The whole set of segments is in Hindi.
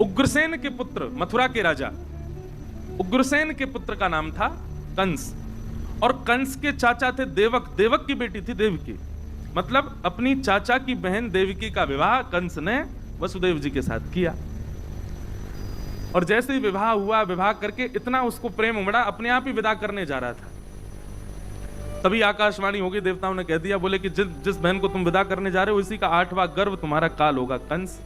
उग्रसेन के पुत्र, मथुरा के राजा उग्रसेन के पुत्र का नाम था कंस, और कंस के चाचा थे देवक, देवक की बेटी थी देवकी। मतलब अपनी चाचा की बहन देवकी का विवाह कंस ने वसुदेव जी के साथ किया। और जैसे ही विवाह हुआ, विवाह करके इतना उसको प्रेम उमड़ा, अपने आप ही विदा करने जा रहा था। तभी आकाशवाणी हो गई, देवताओं ने कह दिया, बोले कि जिस बहन को तुम विदा करने जा रहे हो इसी का 8वां गर्भ तुम्हारा काल होगा कंस।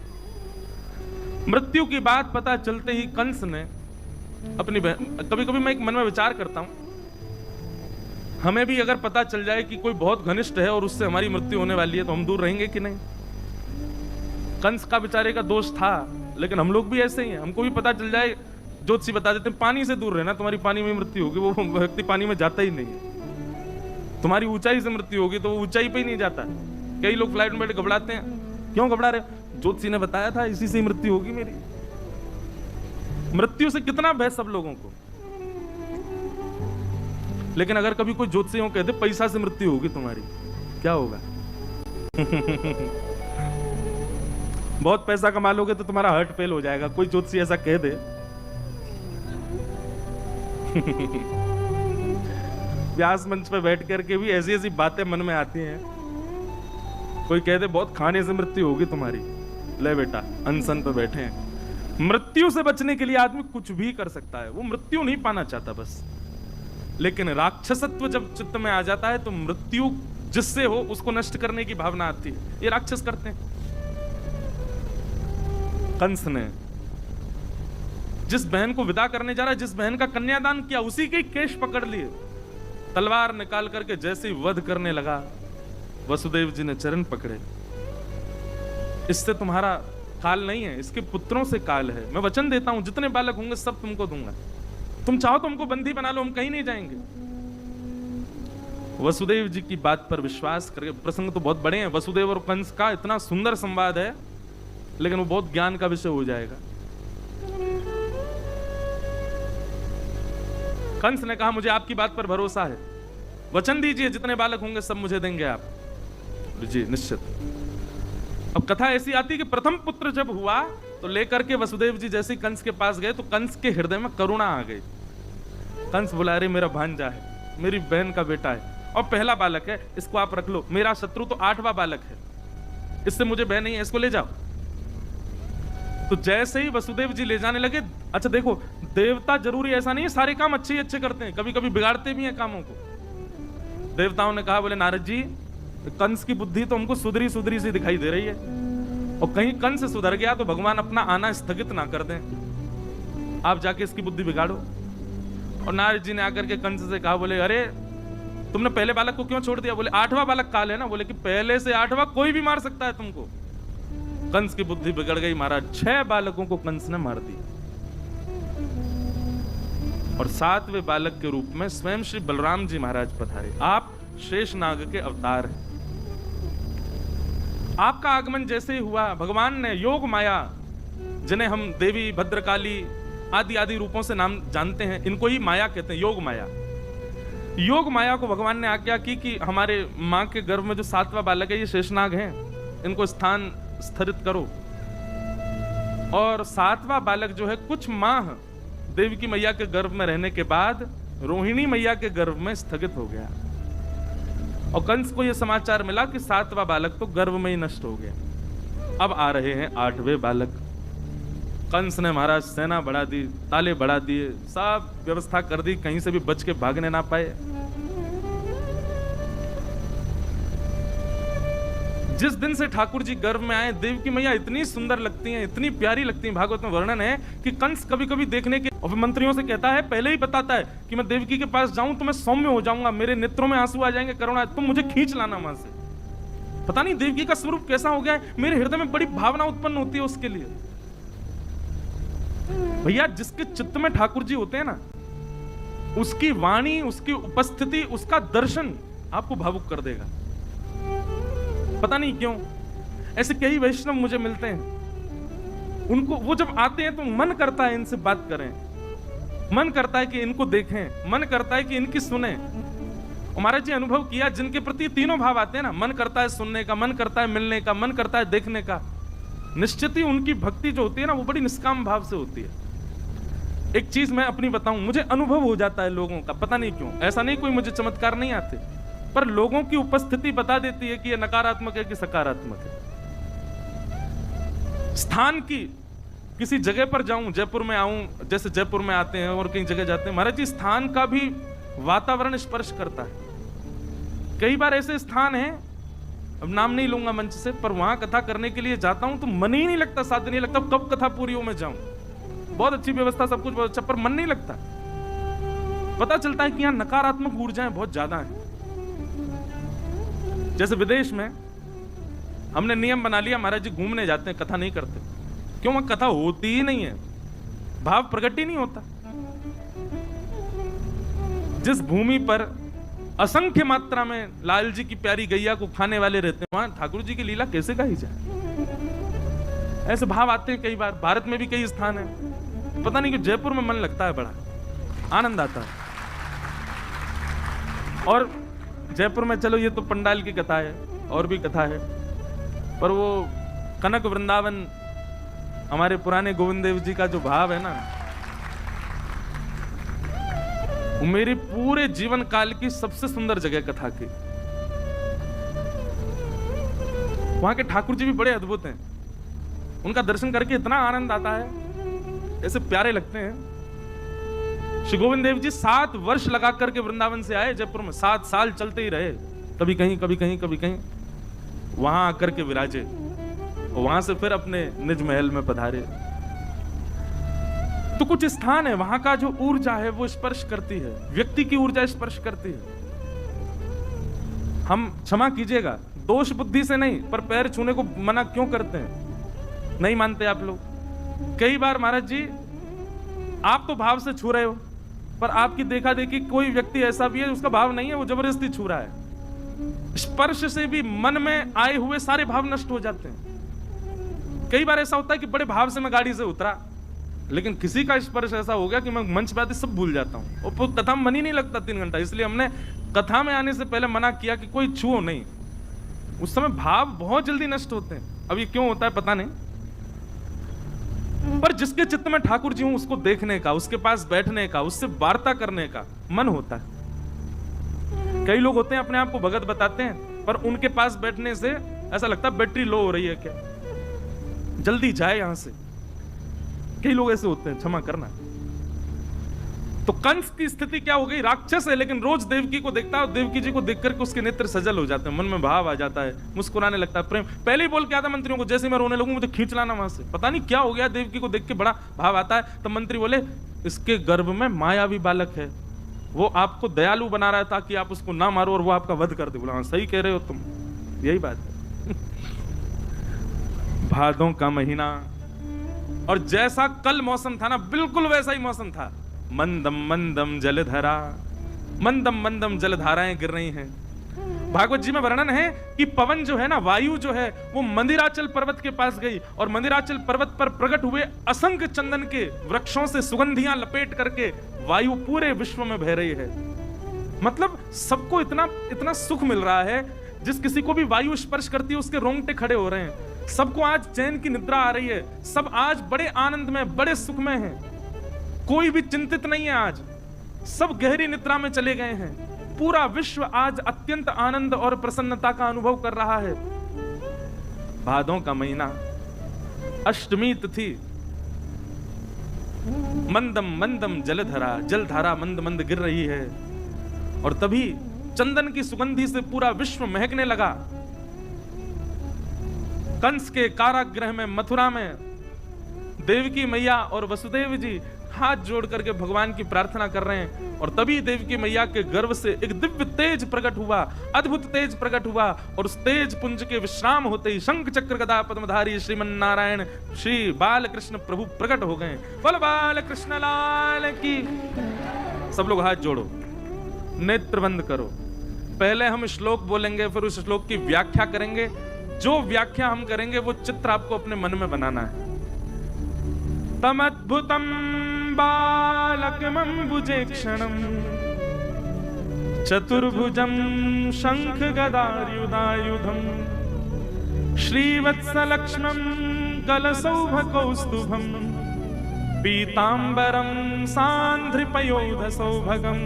मृत्यु की बात पता चलते ही कंस ने अपनी बहन, कभी कभी मैं एक मन में विचार करता हूं, हमें भी अगर पता चल जाए कि कोई बहुत घनिष्ठ है और उससे हमारी मृत्यु होने वाली है तो हम दूर रहेंगे कि नहीं? कंस का बेचारे का दोष था, लेकिन हम लोग भी ऐसे ही हैं। हमको भी पता चल जाए, ज्योतिषी बता देते हैं पानी से दूर रहना, तुम्हारी पानी में मृत्यु होगी, वो व्यक्ति पानी में जाता ही नहीं है। तुम्हारी ऊंचाई से मृत्यु होगी तो वो ऊंचाई पे ही नहीं जाता। कई लोग फ्लाइट में बैठ घबराते हैं, क्यों घबरा रहे? ज्योतिषी ने बताया था इसी से मृत्यु होगी मेरी। मृत्यु से कितना भय सब लोगों को। लेकिन अगर कभी कोई ज्योतिषी कह दे पैसा से मृत्यु होगी तुम्हारी, क्या होगा? बहुत पैसा कमा लोगे तो तुम्हारा हार्ट फेल हो जाएगा, कोई ज्योतिषी ऐसा कह दे। व्यास मंच पे बैठ करके भी ऐसी ऐसी बातें मन में आती हैं। कोई कह दे बहुत खाने से मृत्यु होगी तुम्हारी, ले बेटा अनशन पे बैठे हैं। मृत्यु से बचने के लिए आदमी कुछ भी कर सकता है, वो मृत्यु नहीं पाना चाहता बस। लेकिन राक्षसत्व जब चित्त में आ जाता है तो मृत्यु जिससे हो उसको नष्ट करने की भावना आती है। ये राक्षस करते हैं। कंस ने जिस बहन को विदा करने जा रहा है, जिस बहन का कन्यादान किया, उसी के केश पकड़ लिए, तलवार निकाल करके जैसे ही वध करने लगा, वसुदेव जी ने चरण पकड़े। इससे तुम्हारा काल नहीं है, इसके पुत्रों से काल है। मैं वचन देता हूं जितने बालक होंगे सब तुमको दूंगा, तुम चाहो तो हमको बंदी बना लो, हम कहीं नहीं जाएंगे। वसुदेव जी की बात पर विश्वास करके, प्रसंग तो बहुत बड़े हैं, वसुदेव और कंस का इतना सुंदर संवाद है, लेकिन वो बहुत ज्ञान का विषय हो जाएगा। कंस ने कहा मुझे आपकी बात पर भरोसा है, वचन दीजिए जितने बालक होंगे सब मुझे देंगे आप। जी निश्चित। अब कथा ऐसी आती कि प्रथम पुत्र जब हुआ तो लेकर के वसुदेव जी जैसे कंस के पास गए तो कंस के हृदय में करुणा आ गई। कंस बोला अरे मेरा भांजा है, मेरी बहन का बेटा है और पहला बालक है, इसको आप रख लो। मेरा शत्रु तो 8वां बालक है, इससे मुझे भय नहीं है, इसको ले जाओ। तो जैसे ही वसुदेव जी ले जाने लगे, अच्छा देखो देवता जरूरी ऐसा नहीं है सारे काम अच्छे ही अच्छे करते हैं, कभी कभी बिगाड़ते भी हैं कामों को। देवताओं ने कहा बोले नारद जी कंस की बुद्धि तो हमको सुधरी सुधरी सी दिखाई दे रही है, और कहीं कंस सुधर गया तो भगवान अपना आना स्थगित ना कर दें, आप जाके इसकी बुद्धि बिगाड़ो। और नारद जी ने आकर के कंस से कहा बोले अरे तुमने पहले बालक को क्यों छोड़ दिया? बोले 8वां बालक काल है ना। बोले कि पहले से 8वां कोई भी मार सकता है तुमको। कंस की बुद्धि बिगड़ गई महाराज, 6 बालकों को कंस ने मार दिया, और 7वें बालक के रूप में स्वयं श्री बलराम जी महाराज पधारे। आप शेषनाग के अवतार हैं। आपका आगमन जैसे ही हुआ, भगवान ने योग माया, जिन्हें हम देवी भद्रकाली आदि आदि रूपों से नाम जानते हैं, इनको ही माया कहते हैं, योग माया। योग माया को भगवान ने आज्ञा की कि हमारे मां के गर्भ में जो 7वां बालक है ये शेषनाग हैं, इनको स्थान स्थिरित करो। और 7वां बालक जो है कुछ माह देवी की मैया के गर्भ में रहने के बाद रोहिणी मैया के गर्भ में स्थगित हो गया, और कंस को यह समाचार मिला कि 7वां बालक तो गर्भ में ही नष्ट हो गया। अब आ रहे हैं 8वें बालक। कंस ने महाराज सेना बढ़ा दी, ताले बढ़ा दिए, सब व्यवस्था कर दी, कहीं से भी बच के भागने ना पाए। जिस दिन से ठाकुर जी गर्भ में आए, देव की मैया इतनी सुंदर लगती हैं, इतनी प्यारी लगती हैं, भागवत में वर्णन है कि कंस कभी कभी देखने के और मंत्रियों से कहता है, पहले ही बताता है कि मैं देवकी के पास जाऊं तो मैं सौम्य हो जाऊंगा, मेरे नेत्रों में आंसू आ जाएंगे, करुणा, तुम मुझे खींच लाना वहां से। पता नहीं देवकी का स्वरूप कैसा हो गया है, मेरे हृदय में बड़ी भावना उत्पन्न होती है उसके लिए। भैया जिसके चित्त में ठाकुर जी होते हैं ना, उसकी वाणी, उसकी उपस्थिति, उसका दर्शन आपको भावुक कर देगा। पता नहीं क्यों ऐसे कई वैष्णव मुझे मिलते हैं, उनको वो जब आते हैं तो मन करता है इनसे बात करें, मन करता है कि इनको देखें, मन करता है कि इनकी सुने। महाराज जी अनुभव किया, जिनके प्रति तीनों भाव आते हैं ना, मन करता है सुनने का, मन करता है मिलने का, मन करता है देखने का, निश्चित ही उनकी भक्ति जो होती है ना, वो बड़ी निष्काम भाव से होती है। एक चीज मैं अपनी बताऊं, मुझे अनुभव हो जाता है लोगों का, पता नहीं क्यों, ऐसा नहीं कोई मुझे चमत्कार नहीं आते, पर लोगों की उपस्थिति बता देती है कि ये नकारात्मक है कि सकारात्मक है। स्थान की किसी जगह पर जाऊं, जयपुर में आऊं, जैसे जयपुर में आते हैं और कई जगह जाते हैं, महाराज जी स्थान का भी वातावरण स्पर्श करता है। कई बार ऐसे स्थान हैं, अब नाम नहीं लूंगा मंच से, पर वहां कथा करने के लिए जाता हूं तो मन ही नहीं लगता, साथ नहीं लगता कब कथा पूरी हो मैं जाऊं। बहुत अच्छी व्यवस्था, सब कुछ बहुत अच्छा, पर मन नहीं लगता। पता चलता है कि यहां नकारात्मक ऊर्जाएं बहुत ज्यादा हैं। जैसे विदेश में हमने नियम बना लिया, महाराज जी घूमने जाते हैं, कथा नहीं करते। क्यों? वहां कथा होती ही नहीं है, भाव प्रकट ही नहीं होता। जिस भूमि पर असंख्य मात्रा में लाल जी की प्यारी गैया को खाने वाले रहते हैं, वहां ठाकुर जी की लीला कैसे गाई जाए? ऐसे भाव आते हैं कई बार। भारत में भी कई स्थान है, पता नहीं क्यों जयपुर में मन लगता है, बड़ा आनंद आता है। और जयपुर में चलो ये तो पंडाल की कथा है, और भी कथा है, पर वो कनक वृंदावन हमारे पुराने गोविंद देव जी का जो भाव है ना, वो मेरी पूरे जीवन काल की सबसे सुंदर जगह कथा की। वहां के ठाकुर जी भी बड़े अद्भुत हैं, उनका दर्शन करके इतना आनंद आता है, ऐसे प्यारे लगते हैं। श्री गोविंद देव जी 7 वर्ष लगा करके वृंदावन से आए जयपुर में, 7 साल चलते ही रहे, कभी कहीं कभी कहीं कभी कहीं, वहां आकर के विराजे, और वहां से फिर अपने निज महल में पधारे। तो कुछ स्थान है वहां का जो ऊर्जा है वो स्पर्श करती है, व्यक्ति की ऊर्जा स्पर्श करती है। हम क्षमा कीजिएगा, दोष बुद्धि से नहीं, पर पैर छूने को मना क्यों करते हैं? नहीं मानते आप लोग। कई बार महाराज जी आप तो भाव से छू रहे हो, पर आपकी देखा देखी कोई व्यक्ति ऐसा भी है उसका भाव नहीं है, वो जबरदस्ती छू रहा है। स्पर्श से भी मन में आए हुए सारे भाव नष्ट हो जाते हैं। कई बार ऐसा होता है कि बड़े भाव से मैं गाड़ी से उतरा, लेकिन किसी का स्पर्श ऐसा हो गया कि मैं मंच पे आते सब भूल जाता हूं, और कथा में मन ही नहीं लगता 3 घंटा। इसलिए हमने कथा में आने से पहले मना किया कि कोई छुओ नहीं। उस समय भाव बहुत जल्दी नष्ट होते हैं। अब ये क्यों होता है पता नहीं, पर जिसके चित्त में ठाकुर जी हूं उसको देखने का, उसके पास बैठने का, उससे वार्ता करने का मन होता है। कई लोग होते हैं अपने आप को भगत बताते हैं, पर उनके पास बैठने से ऐसा लगता है बैटरी लो हो रही है क्या, जल्दी जाए यहां से। कई लोग ऐसे होते हैं, क्षमा करना। तो कंस की स्थिति क्या हो गई? राक्षस है लेकिन रोज देवकी को देखता है, और देवकी जी को देख करके उसके नेत्र सजल हो जाते हैं, मन में भाव आ जाता है, मुस्कुराने लगता है, प्रेम। पहले ही बोल के आता मंत्रियों को, जैसे मैं रोने लगूं मुझे खींच लाना वहां से। पता नहीं क्या हो गया, देवकी को देख के बड़ा भाव आता है। तो मंत्री बोले इसके गर्भ में मायावी बालक है, वो आपको दयालु बना रहा है ताकि आप उसको ना मारो और वो आपका वध कर दे। बोला सही कह रहे हो तुम, यही बात है। भादों का महीना, और जैसा कल मौसम था ना, बिल्कुल वैसा ही मौसम था। मंदम मंदम जलधरा, मंदम मंदम जलधाराएं गिर रही हैं। भागवत जी में वर्णन है कि पवन जो है ना, वायु जो है, वो मंदिराचल पर्वत के पास गई, और मंदिराचल पर्वत पर प्रकट हुए असंख्य चंदन के वृक्षों से सुगंधियां लपेट करके वायु पूरे विश्व में बह रही है। मतलब सबको इतना इतना सुख मिल रहा है, जिस किसी को भी वायु स्पर्श करती है उसके रोंगटे खड़े हो रहे हैं। सबको आज चैन की निद्रा आ रही है, सब आज बड़े आनंद में, बड़े सुख में हैं। कोई भी चिंतित नहीं है, आज सब गहरी निद्रा में चले गए हैं। पूरा विश्व आज अत्यंत आनंद और प्रसन्नता का अनुभव कर रहा है। भादों का महीना, अष्टमी तिथि, मंदम मंदम जलधरा, जलधारा मंद मंद गिर रही है, और तभी चंदन की सुगंधी से पूरा विश्व महकने लगा। कंस के कारागृह में, मथुरा में, देवकी मैया और वसुदेव जी हाथ जोड़ करके भगवान की प्रार्थना कर रहे हैं, और तभी देवकी मैया के गर्भ से एक दिव्य तेज प्रकट हुआ, अद्भुत तेज प्रकट हुआ, और उस तेज पुंज के विश्राम होते ही शंख चक्र गदा पद्मधारी श्रीमन नारायण श्री बालकृष्ण प्रभु प्रकट हो गए। बोल बालकृष्ण लाल की। सब लोग हाथ जोड़ो, नेत्र बंद करो। पहले हम श्लोक बोलेंगे, फिर उस श्लोक की व्याख्या करेंगे। जो व्याख्या हम करेंगे वो चित्र आपको अपने मन में बनाना है। तमद्भुतम बालकमंबुजे क्षणम चतुर्भुजम शंख गदायुधायुधम श्रीवत्सलक्ष्मं गलसौभकौस्तुभम पीतांबरम सांध्रिपयोध सौभगम।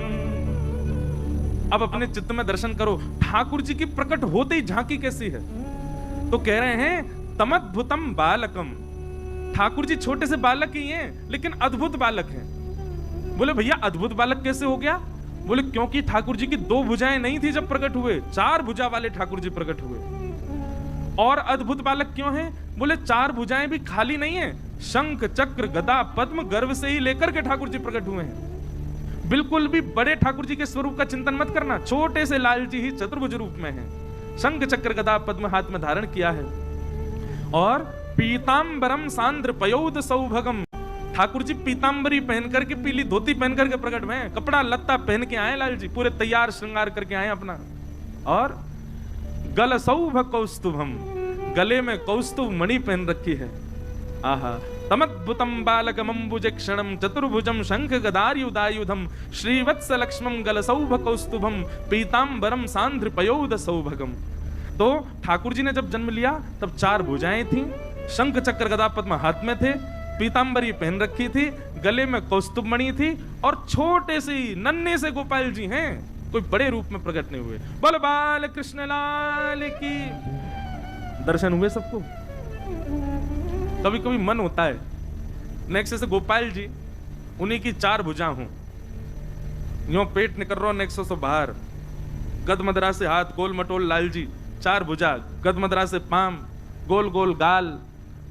अब अपने चित्त में दर्शन करो, ठाकुर जी की प्रकट होते ही झांकी कैसी है। तो कह रहे हैं तमद्भुतम बालकम, ठाकुर जी छोटे से बालक ही हैं लेकिन अद्भुत बालक हैं। बोले भैया अद्भुत बालक कैसे हो गया? बोले क्योंकि ठाकुर जी की 2 भुजाएं नहीं थी जब प्रकट हुए, 4 भुजा वाले ठाकुर जी प्रकट हुए। और अद्भुत बालक क्यों हैं? बोले 4 भुजाएं भी खाली नहीं है, शंख चक्र गदा पद्म गर्भ से ही लेकर के ठाकुर जी प्रकट हुए हैं। बिल्कुल भी बड़े ठाकुर जी के स्वरूप का चिंतन मत करना, छोटे से लाल जी ही चतुर्भुज रूप में हैं। शंख चक्र गदा पद्म हाथ में धारण किया है। और पीतांबरम सांद्र पयोद सौभगम, ठाकुर जी पीतांबरी पहन करके, पीली धोती पहन करके प्रकट हुए हैं, कपड़ा लत्ता पहन के आए लाल जी, पूरे तैयार श्रृंगार करके आए अपना। और गल सौभ कौस्तुभम, गले में कौस्तुभ मणि पहन रखी है। आहा, तमद्भुतम बालकमंबुजक्षणम चतुर्भुजम शंख गदायुधायुधम श्रीवत्स लक्ष्मम गलसौभ कौस्तुभम पीतांबरम सांध्र पयोद सौभगम। तो ठाकुर जी ने जब जन्म लिया तब 4 भुजाएं थीं, शंख चक्र गदा पद्म हाथ में थे, पीतांबरी पहन रखी थी, गले में कौस्तुभ मणि थी, और छोटे से ही नन्हे से गोपाल जी हैं, कोई बड़े रूप में प्रकट नहीं हुए। बोल बाल कृष्ण लाल की। दर्शन हुए सबको? कभी कभी मन होता है नेक्स्ट से गोपाल जी उन्हीं की 4 भुजा हूं, यो पेट निकल रहा नेक्स्ट से बाहर, गदमदरा से हाथ गोल मटोल लाल जी, 4 भुजा, गदमदरा से पाम, गोल गोल गाल,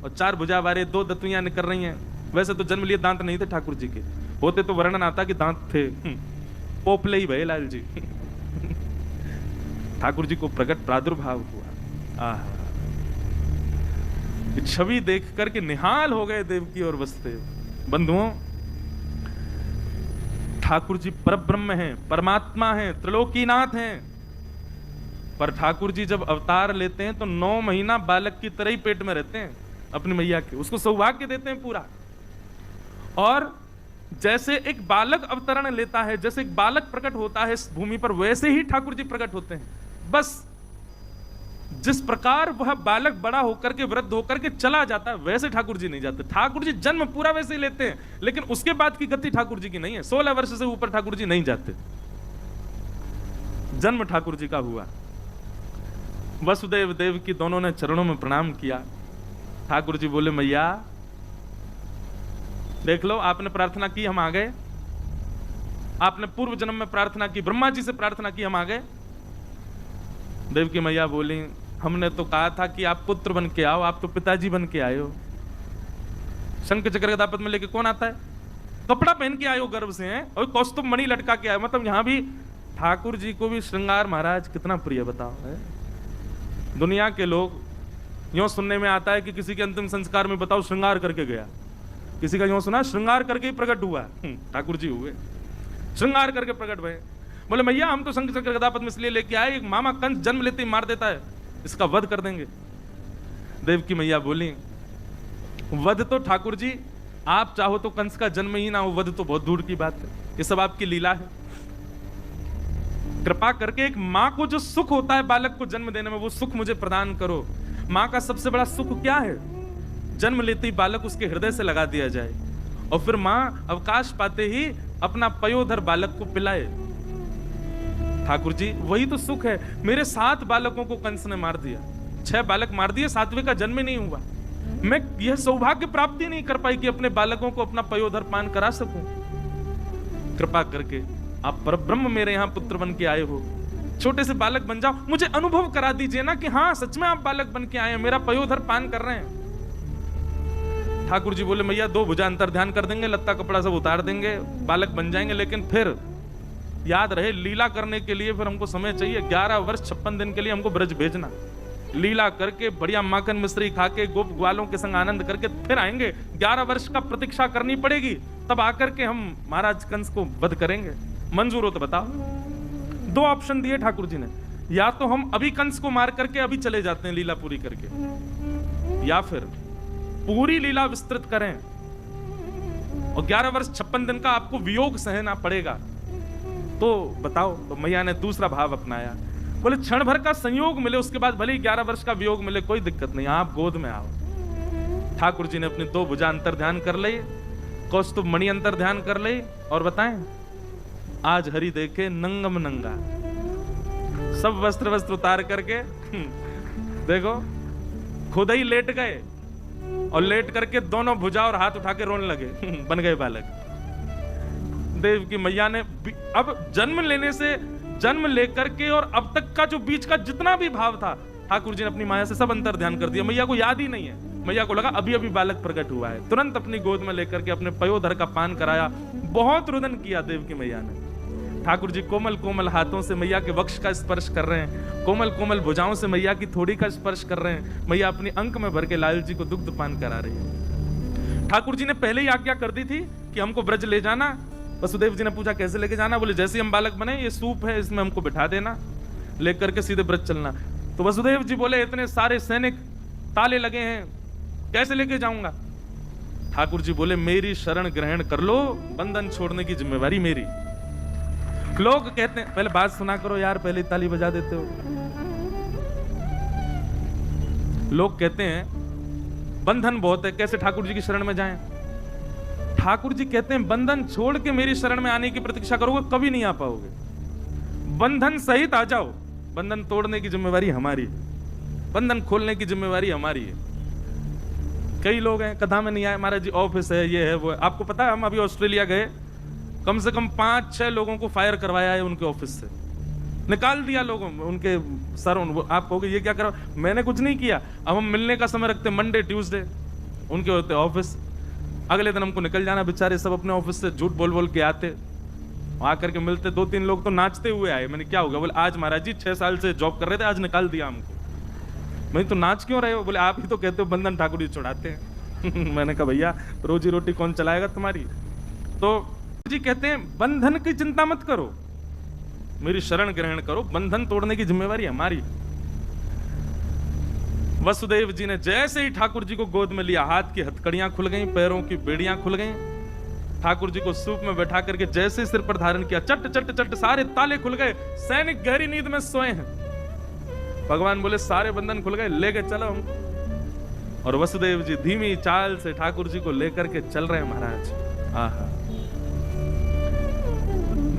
और 4 भुजा वाले 2 दतुइयां निकल रही हैं। वैसे तो जन्म लिए दांत नहीं थे ठाकुर जी के, होते तो वर्णन आता कि दांत थे, पोपले ही भये लाल जी। ठाकुर जी को प्रकट प्रादुर्भाव हुआ। आहा, छवि देख करके निहाल हो गए देवकी और वसुदेव। बंधुओं, ठाकुर जी परब्रह्म हैं, परमात्मा हैं, त्रिलोकीनाथ हैं, पर ठाकुर जी जब अवतार लेते हैं तो 9 महीना बालक की तरह ही पेट में रहते हैं अपनी मैया के, उसको सौभाग्य देते हैं पूरा। और जैसे एक बालक अवतरण लेता है, जैसे एक बालक प्रकट होता है इस भूमि पर, वैसे ही ठाकुर जी प्रकट होते हैं। बस जिस प्रकार वह बालक बड़ा होकर के वृद्ध होकर के चला जाता है, वैसे ठाकुर जी नहीं जाते। ठाकुर जी जन्म पूरा वैसे ही लेते हैं, लेकिन उसके बाद की गति ठाकुर जी की नहीं है। 16 वर्ष से ऊपर ठाकुर जी नहीं जाते। जन्म ठाकुर जी का हुआ। वसुदेव देव की दोनों ने चरणों में प्रणाम किया। ठाकुर जी बोले मैया देख लो, आपने प्रार्थना की, हम आ गए। आपने पूर्व जन्म में प्रार्थना की, ब्रह्मा जी से प्रार्थना की, हम आ गए। देव की मैया बोली हमने तो कहा था कि आप पुत्र बन के आओ, आप तो पिताजी बन के आए हो। शंख चक्र गदा पद्म लेके कौन आता है? कपड़ा पहन के आए हो गर्भ से हैं, और कौस्तुभ मणि लटका के आए। मतलब यहां भी ठाकुर जी को भी श्रृंगार महाराज कितना प्रिय बताओ है। दुनिया के लोग यूं सुनने में आता है कि किसी के अंतिम संस्कार में बताओ श्रृंगार करके गया, किसी का यूं सुना श्रृंगार करके ही प्रकट हुआ। ठाकुर जी हुए श्रृंगार करके प्रकट हुए। बोले भैया हम तो शंख चक्र गदा पद्म इसलिए लेके आए, एक मामा कंस जन्म लेते ही मार देता है, इसका वध कर देंगे। देव की मैया बोली वध तो ठाकुर जी आप चाहो तो कंस का जन्म ही ना हो, वध तो बहुत दूर की बात है, ये सब आपकी लीला है। कृपा करके एक मां को जो सुख होता है बालक को जन्म देने में, वो सुख मुझे प्रदान करो। मां का सबसे बड़ा सुख क्या है? जन्म लेते ही बालक उसके हृदय से लगा दिया जाए, और फिर मां अवकाश पाते ही अपना पयोधर बालक को पिलाए। ठाकुर जी वही तो सुख है। मेरे 7 बालकों को कंस ने मार दिया, 6 बालक मार दिए, 7वें का जन्म ही नहीं हुआ। मैं यह सौभाग्य प्राप्ति नहीं कर पाई कि अपने बालकों को अपना पयोधर पान करा सकूं। कृपा करके आप परब्रह्म मेरे यहां पुत्र बन के आए हो, छोटे से बालक बन जाओ, मुझे अनुभव करा दीजिए ना कि हाँ सच में आप बालक बन के आए हैं, मेरा पयोधर पान कर रहे हैं। ठाकुर जी बोले मैया 2 भुजा अंतर ध्यान कर देंगे, लत्ता कपड़ा सब उतार देंगे, बालक बन जाएंगे, लेकिन फिर याद रहे लीला करने के लिए फिर हमको समय चाहिए। 11 वर्ष 56 दिन के लिए हमको ब्रज भेजना, लीला करके बढ़िया माखन मिश्री खा के गोप ग्वालों के संग आनंद करके फिर आएंगे। 11 वर्ष का प्रतीक्षा करनी पड़ेगी, तब आकर के हम महाराज कंस को वध करेंगे। मंजूर हो तो बताओ। 2 ऑप्शन दिए ठाकुर जी ने, या तो हम अभी कंस को मार करके अभी चले जाते हैं लीला पूरी करके, या फिर पूरी लीला विस्तृत करें और 11 वर्ष 56 दिन का आपको वियोग सहना पड़ेगा। तो बताओ। तो मैया ने दूसरा भाव अपनाया, बोले क्षण भर का संयोग मिले, उसके बाद भले ही 11 वर्ष का वियोग मिले, कोई दिक्कत नहीं, आप गोद में आओ। ठाकुर जी ने अपनी 2 भुजा अंतर ध्यान कर ली, कौस्तुभ मणि अंतर ध्यान कर ली, और बताएं आज हरि देखे नंगम नंगा, सब वस्त्र उतार करके देखो खुद ही लेट गए, और लेट करके दोनों भुजा और हाथ उठा के रोने लगे, बन गए बालक। देव की मैया ने अब जन्म लेकर के और अब तक का जो बीच का जितना भी भाव था, ठाकुर जी ने अपनी माया से सब अंतर ध्यान कर दिया। मैया को याद ही नहीं है, मैया को लगा अभी अभी बालक प्रकट हुआ है। तुरंत अपनी गोद में लेकर के अपने पयोधर का पान कराया, बहुत रुदन किया देव की मैया ने। ठाकुर जी कोमल कोमल हाथों से मैया के वक्ष का स्पर्श कर रहे हैं, कोमल कोमल भुजाओं से मैया की थोड़ी का स्पर्श कर रहे हैं। मैया अपनी अंक में भर के लाल जी को दुग्ध पान करा रही है। ठाकुर जी ने पहले ही आज्ञा कर दी थी कि हमको ब्रज ले जाना। वसुदेव जी ने पूछा कैसे लेके जाना? बोले जैसे हम बालक बने, ये सूप है इसमें हमको बिठा देना, लेकर के सीधे ब्रज चलना। तो वसुदेव जी बोले इतने सारे सैनिक ताले लगे हैं, कैसे लेके जाऊंगा? ठाकुर जी बोले मेरी शरण ग्रहण कर लो, बंधन छोड़ने की जिम्मेवारी मेरी। लोग कहते हैं, पहले बात सुना करो यार, पहले ताली बजा देते हो। लोग कहते हैं बंधन बहुत है, कैसे ठाकुर जी की शरण में जाएं? ठाकुर जी कहते हैं बंधन छोड़ के मेरी शरण में आने की प्रतीक्षा करोगे कभी नहीं आ पाओगे, बंधन सहित आ जाओ। बंधन तोड़ने की जिम्मेवारी हमारी है, बंधन खोलने की जिम्मेवारी हमारी है। कई लोग हैं कथा में नहीं आए, महाराज जी ऑफिस है, ये है वो है। आपको पता है हम अभी ऑस्ट्रेलिया गए, कम से कम 5-6 लोगों को फायर करवाया है उनके ऑफिस से, निकाल दिया लोगों उनके सर। आप कहोगे ये क्या करा? मैंने कुछ नहीं किया। अब हम मिलने का समय रखते मंडे ट्यूसडे, उनके होते ऑफिस, अगले दिन हमको निकल जाना। बेचारे सब अपने ऑफिस से झूठ बोल बोल के आते, आकर के मिलते। 2-3 लोग तो नाचते हुए आए। मैंने क्या हो गया? बोले आज महाराज जी 6 साल से जॉब कर रहे थे, आज निकाल दिया हमको। मैं तो नाच क्यों रहे हो? बोले आप ही तो कहते हो बंधन ठाकुर जी छुड़ाते हैं। मैंने कहा भैया रोजी रोटी कौन चलाएगा तुम्हारी? तो जी कहते हैं बंधन की चिंता मत करो, मेरी शरण ग्रहण करो, बंधन तोड़ने की जिम्मेवारी हमारी। वसुदेव जी ने जैसे ही ठाकुर जी को गोद में लिया, हाथ की हथकड़ियां खुल गईं, पैरों की बेड़ियां खुल गईं। ठाकुर जी को सूप में बैठा करके जैसे सिर पर धारण किया, चट चट चट सारे ताले खुल गए। सैनिक गहरी नींद में सोए हैं। भगवान बोले सारे बंधन खुल गए, लेके चलो हमको। और वसुदेव जी धीमी चाल से ठाकुर जी को लेकर के चल रहे हैं महाराज। आहा,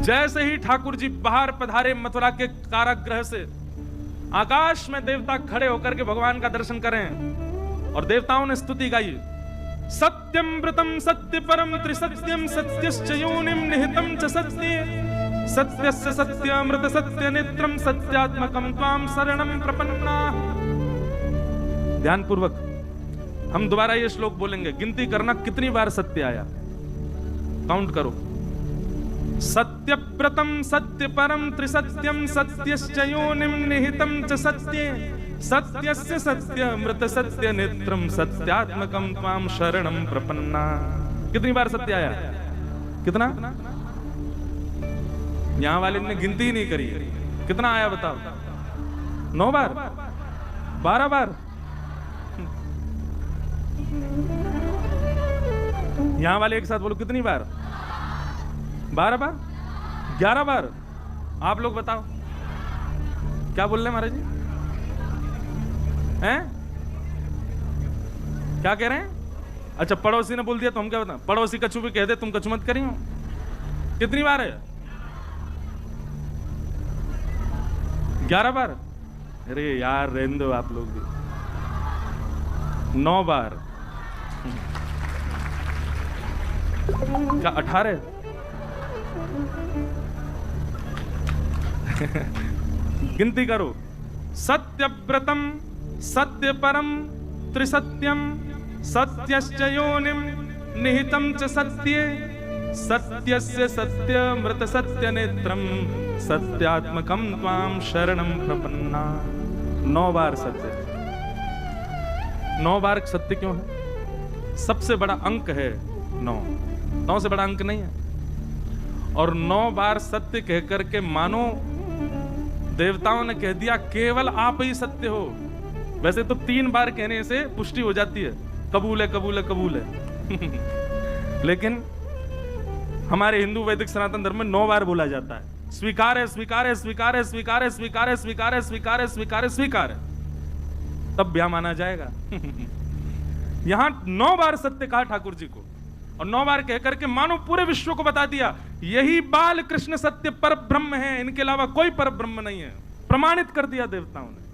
जैसे ही ठाकुर जी बाहर पधारे मथुरा के कारागृह से, आकाश में देवता खड़े होकर के भगवान का दर्शन करें और देवताओं ने स्तुति गाई। सत्यमृतम सत्य परम त्रिसत्यम सत्यश्च योनिम निहितम च सत्ये सत्यस्य सत्यामृत सत्य नेत्रम सत्यात्मकम त्वाम शरणम प्रपन्ना। ध्यान पूर्वक हम दोबारा ये श्लोक बोलेंगे, गिनती करना कितनी बार सत्य आया, काउंट करो। सत्यव्रतम सत्य परम त्रिसत्यम सत्यश्च योनिम निहितम च सत्ये सत्यस्य सत्यामृत सत्य नेत्रम सत्यात्मकम त्वाम शरणम प्रपन्ना। कितनी बार सत्य आया? कितना? यहां वाले ने गिनती ही नहीं करी। कितना आया बताओ? 9 बार? 12 बार? यहां वाले एक साथ बोलो कितनी बार? 12 बार? 11 बार? आप लोग बताओ क्या बोल रहे हैं महाराज जी? हैं? क्या कह रहे हैं? अच्छा पड़ोसी ने बोल दिया तो हम क्या बताएं? पड़ोसी कछू भी कह दे, तुम कछू मत करी हो। कितनी बार है? 11 बार? अरे यार रहने दो आप लोग भी। 9 बार? क्या 18? गिनती करो। सत्यव्रतम सत्य परम त्रिसत्यम सत्यश्च योनिम निहितम च सत्ये सत्यस्य सत्यमृत सत्य नेत्रम सत्यात्मकम त्वाम शरणम प्रपन्ना। 9 बार सत्य। 9 बार सत्य क्यों है? सबसे बड़ा अंक है 9। 9 से बड़ा अंक नहीं है। और 9 बार सत्य कह करके मानो देवताओं ने कह दिया केवल आप ही सत्य हो। वैसे तो 3 बार कहने से पुष्टि हो जाती है, कबूल है कबूल है कबूल है। लेकिन हमारे हिंदू वैदिक सनातन धर्म में 9 बार बोला जाता है। स्वीकार है स्वीकार है स्वीकार है स्वीकार है स्वीकार है स्वीकार है स्वीकार है स्वीकार है स्वीकार है, तब ब्याह माना जाएगा। यहां 9 बार सत्य कहा ठाकुर जी को, और 9 बार कह करके मानो पूरे विश्व को बता दिया यही बाल कृष्ण सत्य पर ब्रह्म है, इनके अलावा कोई पर ब्रह्म नहीं है। प्रमाणित कर दिया देवताओं ने।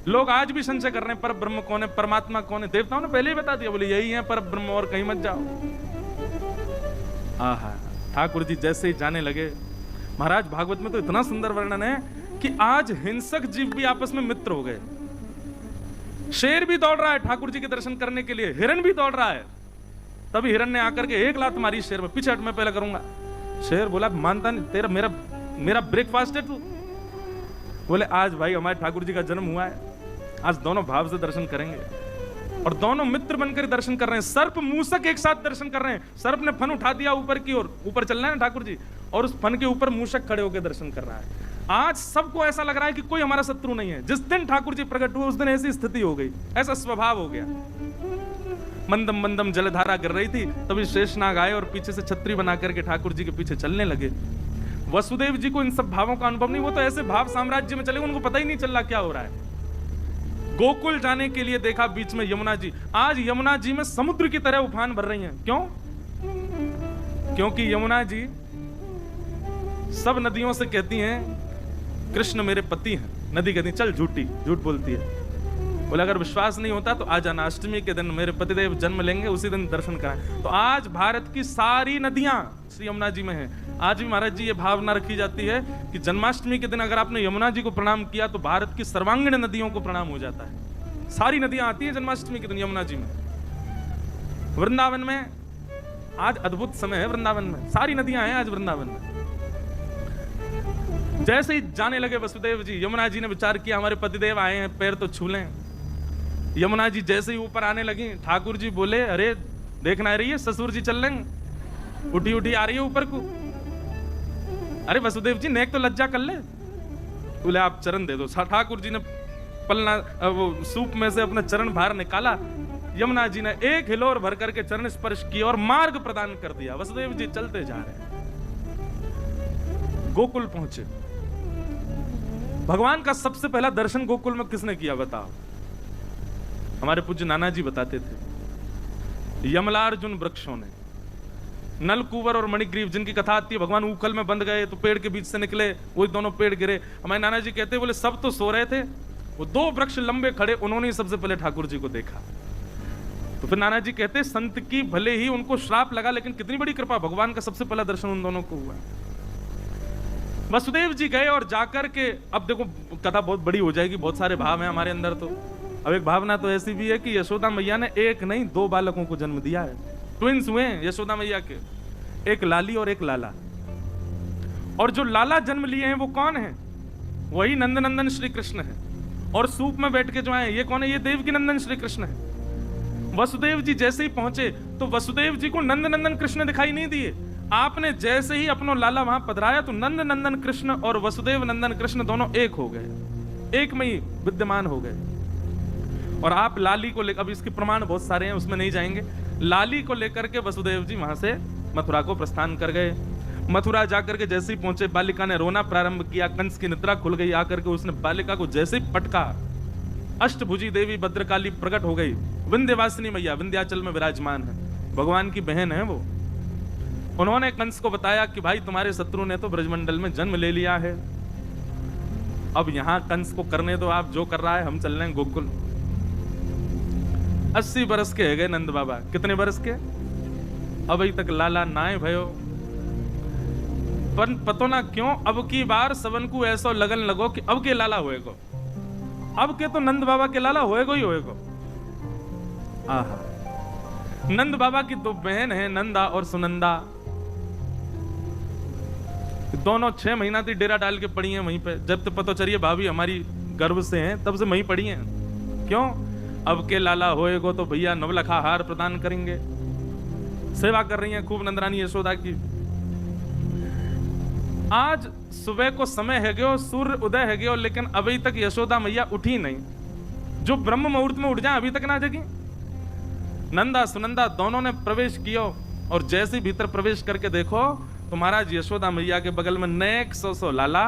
लोग आज भी संशय कर रहे हैं पर ब्रह्म कौन है, परमात्मा कौन है। देवताओं ने पहले ही बता दिया, बोले यही है पर ब्रह्म, और कहीं मत जाओ। आहा, ठाकुर जी जैसे ही जाने लगे, महाराज भागवत में तो इतना सुंदर वर्णन है कि आज हिंसक जीव भी आपस में मित्र हो गए। शेर भी दौड़ रहा है ठाकुर जी के दर्शन करने के लिए, हिरन भी दौड़ रहा है। तभी हिरन ने आकर के एक लात मारी शेर में, पीछे हट, मैं पहले करूंगा। शेर बोला मानता नहीं, तेरा मेरा ब्रेकफास्ट है तू। बोले आज भाई हमारे ठाकुर जी का जन्म हुआ है, आज दोनों भाव से दर्शन करेंगे, और दोनों मित्र बनकर दर्शन कर रहे हैं। सर्प मूसक एक साथ दर्शन कर रहे हैं। सर्प ने फन उठा दिया ऊपर की ओर, ऊपर चलना है ना ठाकुर जी, और उस फन के ऊपर मूसक खड़े होकर दर्शन कर रहा है। आज सबको ऐसा लग रहा है कि कोई हमारा शत्रु नहीं है। जिस दिन ठाकुर जी प्रकट हुए उस दिन ऐसी स्थिति हो गई, ऐसा स्वभाव हो गया। मंदम मंदम जलधारा गिर रही थी, तभी शेषनाग आए और पीछे से छतरी बना करके ठाकुर जी के पीछे चलने लगे। वसुदेव जी को इन सब भावों का अनुभव नहीं, वो तो ऐसे भाव साम्राज्य में चले, उनको पता ही नहीं चल रहा क्या हो रहा है। गोकुल जाने के लिए देखा बीच में यमुना जी। आज यमुना जी में समुद्र की तरह उफान भर रही हैं। क्यों? क्योंकि यमुना जी सब नदियों से कहती हैं कृष्ण मेरे पति हैं। नदी कहती चल झूठी, झूठ बोलती है। बोले अगर विश्वास नहीं होता तो आज अष्टमी के दिन मेरे पतिदेव जन्म लेंगे, उसी दिन दर्शन कराएं। तो आज भारत की सारी नदियां श्री यमुना जी में है। आज भी महाराज जी ये भावना रखी जाती है कि जन्माष्टमी के दिन अगर आपने यमुना जी को प्रणाम किया तो भारत की सर्वांगीण नदियों को प्रणाम हो जाता है। सारी नदियां आती हैं जन्माष्टमी के दिन यमुना जी में। वृंदावन में आज अद्भुत समय है, वृंदावन में सारी नदियां हैं आज वृंदावन में। जैसे ही जाने लगे वसुदेव जी, यमुना जी ने विचार किया हमारे पतिदेव आए हैं, पैर तो छू लें। यमुना जी जैसे ही ऊपर आने लगी, ठाकुर जी बोले अरे देखना रही है ससुर जी चल लेंगे, उठी उठी आ रही है ऊपर को। अरे वसुदेव जी नेक तो लज्जा कर ले। बोले आप चरण दे दो। ठाकुर जी ने पलना वो सूप में से अपना चरण बाहर निकाला। यमुना जी ने एक हिलोर भर करके चरण स्पर्श किया और मार्ग प्रदान कर दिया। वसुदेव जी चलते जा रहे हैं, गोकुल पहुंचे। भगवान का सबसे पहला दर्शन गोकुल में किसने किया बताओ? हमारे पूज्य नाना जी बताते थे यमलार्जुन वृक्षों ने। नलकुवर और मणिग्रीव जिनकी कथा आती है, भगवान ऊखल में बंद गए तो पेड़ के बीच से निकले, वही दोनों पेड़ गिरे। हमारे नाना जी कहते बोले सब तो सो रहे थे, वो 2 वृक्ष लंबे खड़े, उन्होंने ही सबसे पहले ठाकुर जी को देखा। तो फिर नाना जी कहते संत की भले ही उनको श्राप लगा, लेकिन कितनी बड़ी कृपा, भगवान का सबसे पहला दर्शन उन दोनों को हुआ। वसुदेव जी गए और जाकर के, अब देखो कथा बहुत बड़ी हो जाएगी, बहुत सारे भाव हैं हमारे अंदर। तो अब एक भावना तो ऐसी भी है कि यशोदा मैया ने एक नहीं 2 बालकों को जन्म दिया है। ट्विंस हुए हैं यशोदा मैया के, एक लाली और एक लाला। और जो लाला जन्म लिए हैं वो कौन है? वही नंदनंदन श्री कृष्ण है। और सूप में बैठ के जो आए ये कौन है? ये देवकी नंदन श्री कृष्ण है। वसुदेव जी जैसे ही पहुंचे तो वसुदेव जी को नंदनंदन कृष्ण दिखाई नहीं दिए। आपने जैसे ही अपनो लाला वहां पधराया तो नंद नंदन कृष्ण और वसुदेव नंदन कृष्ण दोनों एक हो गए, एक में ही विद्यमान हो गए। और आप लाली को लेकर, अब इसके प्रमाण बहुत सारे हैं, उसमें नहीं जाएंगे। लाली को लेकर के वसुदेव जी वहां से मथुरा को प्रस्थान कर गए। मथुरा जाकर के जैसे ही पहुंचे, बालिका ने रोना प्रारंभ किया। कंस की निद्रा खुल गई। आकर के उसने बालिका को जैसे ही पटका, अष्टभुजी देवी भद्रकाली प्रकट हो गई। विंध्यवासिनी मैया विंध्याचल में विराजमान है, भगवान की बहन है वो। उन्होंने कंस को बताया कि भाई तुम्हारे शत्रु ने तो ब्रजमंडल में जन्म ले लिया है, अब यहां कंस को करने दो, आप जो कर रहा है, हम चल रहे हैं गोकुल। 80 बरस के है गए नंद बाबा। कितने बरस के? अभी तक लाला नाय भयो। पर पतो ना क्यों अब की बार सबन को ऐसा लगन लगो कि अब के लाला होएगो, अब के तो नंद बाबा के लाला होएगो ही होएगो। आहा, नंद बाबा की 2 बहन है, नंदा और सुनंदा। दोनों 6 महीना थी डेरा डाल के पड़ी हैं वहीं पे। जब तो पता चलिए भाभी हमारी गर्भ से हैं, तब से वहीं पड़ी हैं। क्यों? अब के लाला होएगो तो भैया नवलखा हार प्रदान करेंगे। सेवा कर रही हैं खूब नंदरानी यशोदा की। आज सुबह को समय है गयो, सूर्य उदय है गयो, लेकिन अभी तक यशोदा मैया उठी नहीं। जो ब्रह्म मुहूर्त में उठ जाए अभी तक ना जगी। नंदा सुनंदा दोनों ने प्रवेश किया, और जैसे भीतर प्रवेश करके देखो तो महाराज यशोदा मैया के बगल में नेक 100 लाला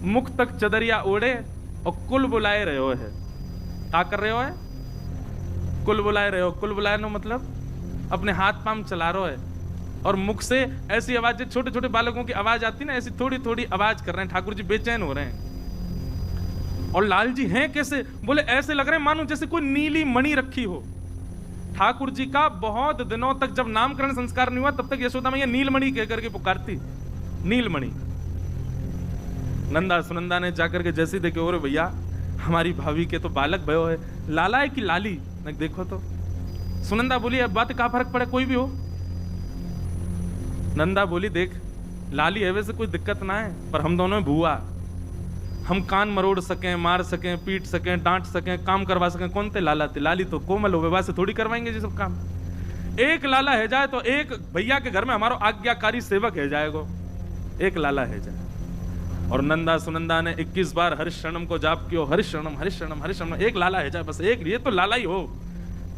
मुख तक चदरिया ओढ़े और कुल बुलाए रहे हो है। क्या कर रहे हो है? कुल बुलाए रहे हो, कुल बुलाए नो मतलब अपने हाथ पांव चला रहे है और मुख से ऐसी आवाज, छोटे छोटे बालकों की आवाज आती ना, ऐसी थोड़ी थोड़ी आवाज कर रहे हैं। ठाकुर जी बेचैन हो रहे हैं। और लाल जी हैं कैसे? बोले ऐसे लग रहे हैं मानो जैसे कोई नीली मणि रखी हो। ठाकुर जी का बहुत दिनों तक जब नामकरण संस्कार नहीं हुआ तब तक यशोदा मैया नीलमणि कह करके पुकारती, नीलमणि। नंदा सुनंदा ने जाकर के जैसे देखे, और भैया हमारी भाभी के तो बालक भयो है, लाला है कि लाली, न देखो तो। सुनंदा बोली अब बात का फर्क पड़े, कोई भी हो। नंदा बोली देख लाली है वैसे कोई दिक्कत ना है, पर हम दोनों में भूआ, हम कान मरोड़ सकें, मार सकें, पीट सकें, डांट सकें, काम करवा सकें। कौन थे? लाला थे। लाली तो कोमल हो, विवाह से थोड़ी करवाएंगे जी सब काम। एक लाला है जाए तो एक भैया के घर में हमारा आज्ञाकारी सेवक है जाएगो, एक लाला है जाए। और नंदा सुनंदा ने 21 बार हरिशरणम को जाप किया, हरिशरणम हरिशरणम हरिशरणम, एक लाला है जाए बस, एक ये तो लाला ही हो।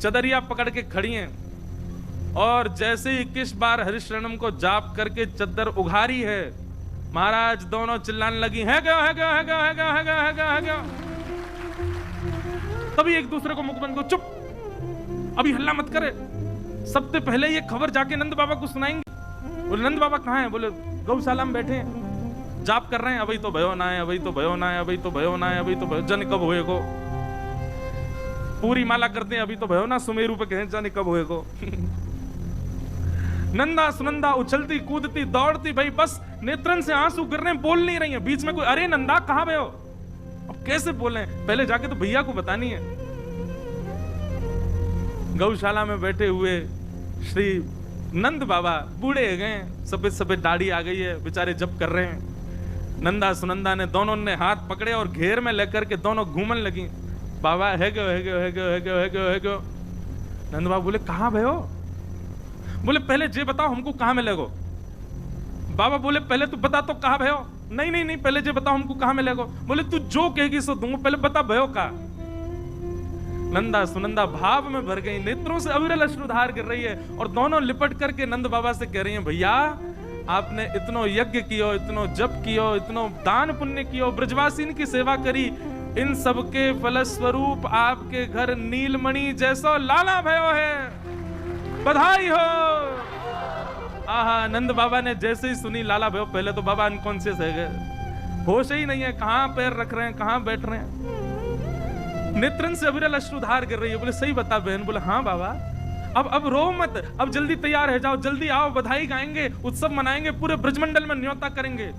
चदरिया पकड़ के खड़ी हैं और जैसे 21 बार हरिशरणम को जाप करके चद्दर उघारी है, महाराज दोनों चिल्लाने लगी है क्या, है क्या, है क्या, है क्या, है क्या, है क्या, है क्या। तभी एक दूसरे को मुख बंद को, चुप, अभी हल्ला मत करे, सबसे पहले ये खबर जाके नंद बाबा को सुनाएंगे। बोले नंद बाबा कहाँ हैं? बोले गौशाला में बैठे हैं, जाप कर रहे हैं। अभी तो भयो ना है, अभी तो भयो ना है, अभी तो भयो ना है, अभी तो भयो, जन कब हुए को पूरी माला करते हैं, अभी तो भयो ना सुमेरु पे कहें जाने कब हुए को। नंदा सुनंदा उछलती कूदती दौड़ती, भाई बस नेत्रन से आंसू गिर रहे हैं, बोल नहीं रही है। बीच में कोई अरे नंदा कहां भयो, अब कैसे बोले? पहले जाके तो भैया को बतानी है। गौशाला में बैठे हुए श्री नंद बाबा बूढ़े गए, सफेद सफेद दाढ़ी आ गई है, बेचारे जप कर रहे हैं। नंदा सुनंदा ने दोनों ने हाथ पकड़े और घेर में लेकर के दोनों घूमन लगी। बाबा है क्यों, है क्यों, है क्यों, है क्यों, है क्यों, है क्यों। नंद बाबा बोले कहां भयो? बोले पहले जे बताओ हमको कहां मिलेगो। बाबा बोले पहले तू बता तो कहां भयो। नहीं नहीं नहीं, पहले जे बताओ हमको कहां मिलेगो। बोले तू जो कहेगी सो दूंगा, पहले बता भयो का। नंदा सुनंदा भाव में भर गई, नेत्रों से अविरल अश्रुधार गिर रही है और दोनों लिपट करके नंद बाबा से कह रही हैं, भैया आपने इतनो यज्ञ कियो, इतनो जप कियो, इतनो दान पुण्य कियो, ब्रजवासीन की सेवा करी, इन सब के फलस्वरूप आपके घर नीलमणि जैसो लाला भयो है, बधाई हो। आहा, नंद बाबा ने जैसे ही सुनी लाला भयो, पहले तो बाबा अनकॉन्शियस है गए, होश ही नहीं है, कहां पैर रख रहे हैं, कहां बैठ रहे हैं। नेत्रन से अविरल अश्रुधार गिर रही है। बोले सही बता बहन। बोले हाँ बाबा, अब रो मत, अब जल्दी तैयार हो जाओ, जल्दी आओ, बधाई गाएंगे, उत्सव मनाएंगे, पूरे ब्रजमंडल में न्योता करेंगे।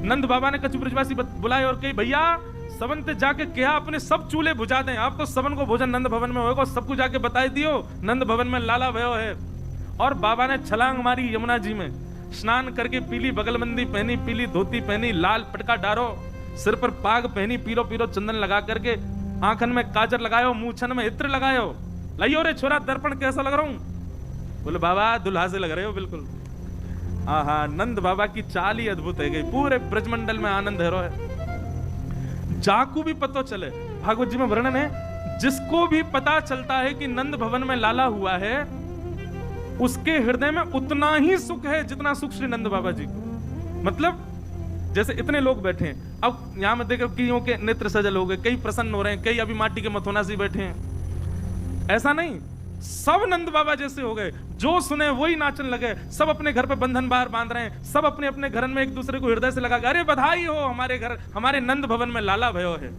नंद बाबा ने कछु ब्रजवासी बुलाए और कही भैया सबन ते जाके क्या अपने सब चूल्हे बुझा दें, आप तो सबन को भोजन नंद भवन में होगा, सबको जाके बताई दियो नंद भवन में लाला भयो है। और बाबा ने छलांग मारी यमुना जी में, स्नान करके पीली बगलबंदी पहनी, पीली धोती पहनी, लाल पटका डारो, सिर पर पाग पहनी, पीलो पीलो चंदन लगा करके, आंखन में काजर लगायो, मूछन में इत्र लगायो। लाइयो रे छोरा दर्पण कैसा लग रहा हूं? बोले बाबा दुल्हा से लग रहे हो बिल्कुल। आहा, नंद बाबा की चाल ही अद्भुत है गई, पूरे ब्रजमंडल में आनंद है। जाकू भी पता चले, भागवत जी में वर्णन है, जिसको भी पता चलता है कि नंद भवन में लाला हुआ है, उसके हृदय में उतना ही सुख है जितना सुख श्री नंद बाबा जी को। मतलब जैसे इतने लोग बैठे हैं, अब यहां में देखो कईयों के नेत्र सजल हो गए, कई प्रसन्न हो रहे हैं, कई अभी माटी के मथुना से बैठे हैं। ऐसा नहीं, सब नंद बाबा जैसे हो गए, जो सुने वही नाचन लगे, सब अपने घर पे बंधन बाहर बांध रहे हैं, सब अपने अपने घर में एक दूसरे को हृदय से लगा, अरे बधाई हो, हमारे घर, हमारे नंद भवन में लाला भयो है।